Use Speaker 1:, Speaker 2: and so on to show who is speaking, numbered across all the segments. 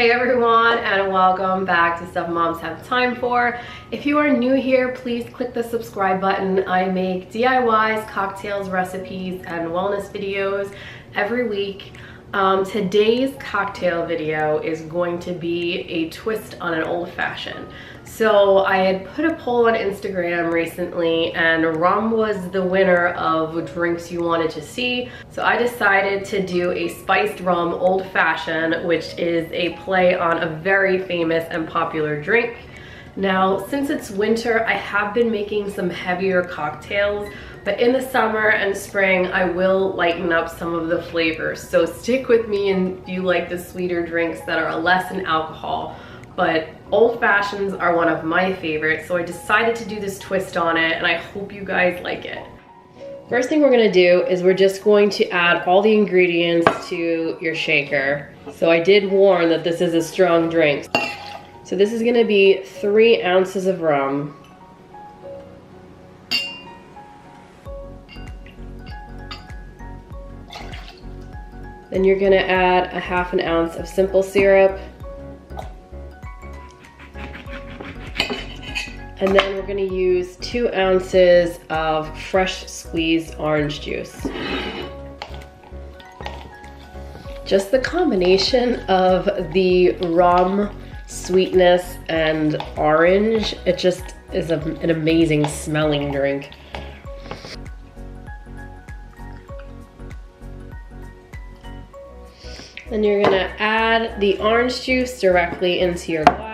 Speaker 1: Hey everyone, and welcome back to Stuff Moms Have Time For. If you are new here, please click the subscribe button. I make DIYs, cocktails, recipes, and wellness videos every week. Today's cocktail video is going to be a twist on an old-fashioned. So I had put a poll on Instagram recently and rum was the winner of drinks you wanted to see. So I decided to do a spiced rum old-fashioned, which is a play on a very famous and popular drink. Now, since it's winter, I have been making some heavier cocktails, but in the summer and spring, I will lighten up some of the flavors. So stick with me if you like the sweeter drinks that are less in alcohol. But old fashions are one of my favorites, so I decided to do this twist on it, and I hope you guys like it. First thing we're gonna do is we're just going to add all the ingredients to your shaker. So I did warn that this is a strong drink. So this is gonna be 3 ounces of rum. Then you're gonna add a 1/2 ounce of simple syrup. And then we're gonna use 2 ounces of fresh squeezed orange juice. Just the combination of the rum, sweetness, and orange, it just is an amazing smelling drink. Then you're gonna add the orange juice directly into your glass.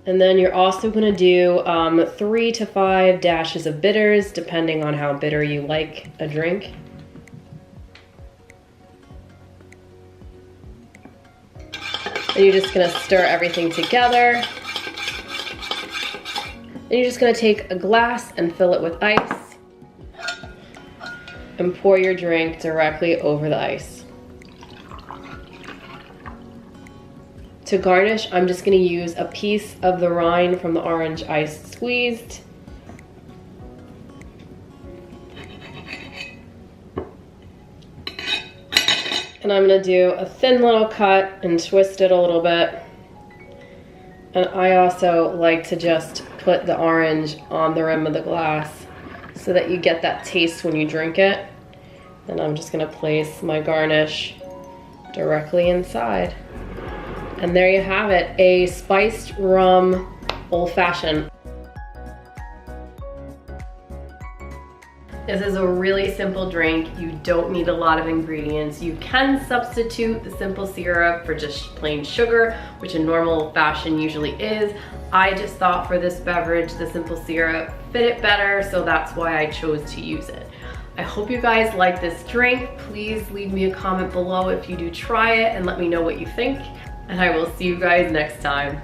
Speaker 1: And then you're also gonna do 3 to 5 dashes of bitters, depending on how bitter you like a drink. And you're just gonna stir everything together. And you're just gonna take a glass and fill it with ice and pour your drink directly over the ice. To garnish, I'm just gonna use a piece of the rind from the orange ice squeezed. And I'm gonna do a thin little cut and twist it a little bit. And I also like to just put the orange on the rim of the glass so that you get that taste when you drink it. And I'm just gonna place my garnish directly inside. And there you have it, a spiced rum old-fashioned. This is a really simple drink. You don't need a lot of ingredients. You can substitute the simple syrup for just plain sugar, which a normal old-fashioned usually is. I just thought for this beverage, the simple syrup fit it better, so that's why I chose to use it. I hope you guys like this drink. Please leave me a comment below if you do try it and let me know what you think. And I will see you guys next time.